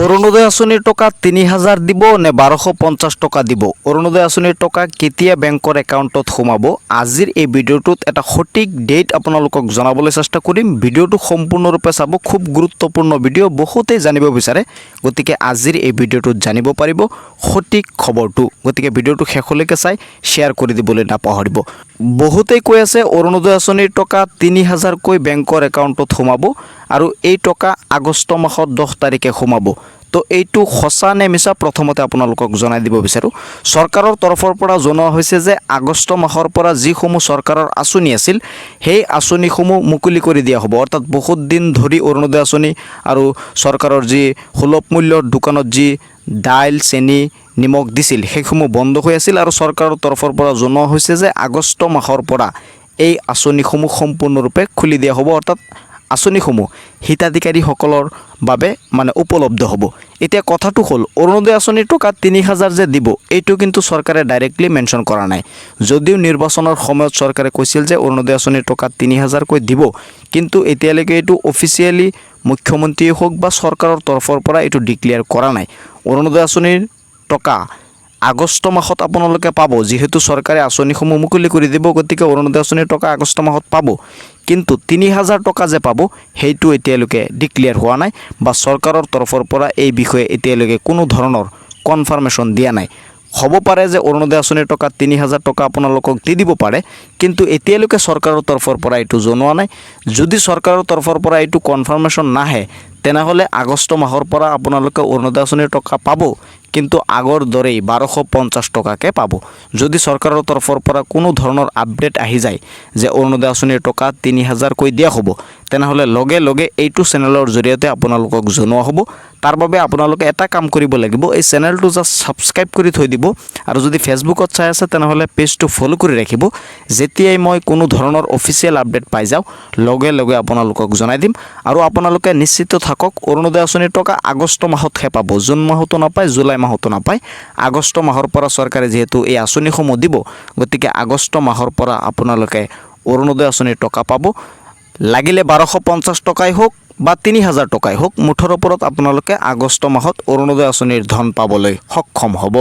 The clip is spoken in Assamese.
অৰুণোদয় আঁচনিৰ টকা ৩০০০ দিব নে ১২৫০ টকা দিব? অৰুণোদয় আঁচনিৰ টকা কেতিয়া বেংকৰ একাউণ্টত সোমাব? আজিৰ এই ভিডিঅ'টোত এটা সঠিক ডেট আপোনালোকক জনাবলৈ চেষ্টা কৰিম। ভিডিঅ'টো সম্পূৰ্ণৰূপে চাব, খুব গুৰুত্বপূৰ্ণ ভিডিঅ', বহুতেই জানিব বিচাৰে। গতিকে আজিৰ এই ভিডিঅ'টোত জানিব পাৰিব সঠিক খবৰটো। গতিকে ভিডিঅ'টো শেষলৈকে চাই শ্বেয়াৰ কৰি দিবলৈ নাপাহৰিব। বহুতেই কৈ আছে অৰুণোদয় আঁচনিৰ টকা ৩০০০কৈ বেংকৰ একাউণ্টত সোমাব আৰু এই টকা আগষ্ট মাহৰ ১০ তাৰিখে সোমাব। তো এইটো সঁচা নে মিছা প্ৰথমতে আপোনালোকক জনাই দিব বিচাৰোঁ। চৰকাৰৰ তৰফৰ পৰা জনোৱা হৈছে যে আগষ্ট মাহৰ পৰা যিসমূহ চৰকাৰৰ আঁচনি আছিল সেই আঁচনিসমূহ মুকলি কৰি দিয়া হ'ব। অৰ্থাৎ বহুত দিন ধৰি অৰুণোদয় আঁচনি আৰু চৰকাৰৰ যি সুলভ মূল্যৰ দোকানত যি দাইল, চেনি, নিমখ দিছিল সেইসমূহ বন্ধ হৈ আছিল আৰু চৰকাৰৰ তৰফৰ পৰা জনোৱা হৈছে যে আগষ্ট মাহৰ পৰা এই আঁচনিসমূহ সম্পূৰ্ণৰূপে খুলি দিয়া হ'ব। অৰ্থাৎ আঁচনিসমূহ হিতাধিকাৰীসকলৰ বাবে উপলব্ধ হ'ব। এতিয়া কথাটো হ'ল অৰুণোদয় আঁচনিৰ টকা ৩০০০ যে দিব এইটো কিন্তু চৰকাৰে ডাইৰেক্টলি মেনশ্যন কৰা নাই। যদিও নিৰ্বাচনৰ সময়ত চৰকাৰে কৈছিল যে অৰুণোদয় আঁচনিৰ টকা ৩০০০কৈ দিব, কিন্তু এতিয়ালৈকে এইটো অফিচিয়েলি মুখ্যমন্ত্ৰীয়ে হওক বা চৰকাৰৰ তৰফৰ পৰা এইটো ডিক্লেয়াৰ কৰা নাই। অৰুণোদয় আঁচনিৰ টকা আগষ্ট মাহত আপোনালোকে পাব, যিহেতু চৰকাৰে আঁচনিসমূহ মুকলি কৰি দিব। গতিকে অৰুণোদয় আঁচনিৰ টকা আগষ্ট মাহত পাব, কিন্তু ৩০০০ টকা যে পাব সেইটো এতিয়ালৈকে ডিক্লেয়াৰ হোৱা নাই বা চৰকাৰৰ তৰফৰ পৰা এই বিষয়ে এতিয়ালৈকে কোনো ধৰণৰ কনফাৰ্মেশ্যন দিয়া নাই। হ'ব পাৰে যে অৰুণোদয় আঁচনিৰ টকা ৩০০০ টকা আপোনালোকক দি দিব পাৰে, কিন্তু এতিয়ালৈকে চৰকাৰৰ তৰফৰ পৰা এইটো জনোৱা নাই। যদি চৰকাৰৰ তৰফৰ পৰা এইটো কনফাৰ্মেশ্যন নাহে তেনেহ'লে আগষ্ট মাহৰ পৰা আপোনালোকে অৰুণোদয় আঁচনিৰ টকা পাব, কিন্তু আগৰ দৰেই ১২৫০ টকাকৈ পাব। যদি চৰকাৰৰ তৰফৰ পৰা কোনো ধৰণৰ আপডেট আহি যায় যে অৰুণোদয় আঁচনিৰ টকা ৩০০০কৈ দিয়া হ'ব, তেনেহ'লে লগে লগে এইটো চেনেলৰ জৰিয়তে আপোনালোকক জনোৱা হ'ব। তাৰ বাবে আপোনালোকে এটা কাম কৰিব লাগিব, এই চেনেলটো জাষ্ট ছাবস্ক্ৰাইব কৰি থৈ দিব আৰু যদি ফেচবুকত চাই আছে তেনেহ'লে পেজটো ফ'ল' কৰি ৰাখিব। যেতিয়াই মই কোনো ধৰণৰ অফিচিয়েল আপডেট পাই যাওঁ লগে লগে আপোনালোকক জনাই দিম। আৰু আপোনালোকে নিশ্চিত থাকক অৰুণোদয় আঁচনিৰ টকা আগষ্ট মাহতহে পাব, জুন মাহতো নাপায়, জুলাই মাহতো নাপায়। আগষ্ট মাহৰ পৰা চৰকাৰে যিহেতু এই আঁচনিসমূহ দিব, গতিকে আগষ্ট মাহৰ পৰা আপোনালোকে অৰুণোদয় আঁচনিৰ টকা পাব। লাগিলে ১২৫০ টকাই হওক বা ৩০০০ টকাই হওক, মুঠৰ ওপৰত আপোনালোকে আগষ্ট মাহত অৰুণোদয় আঁচনিৰ ধন পাবলৈ সক্ষম হ'ব।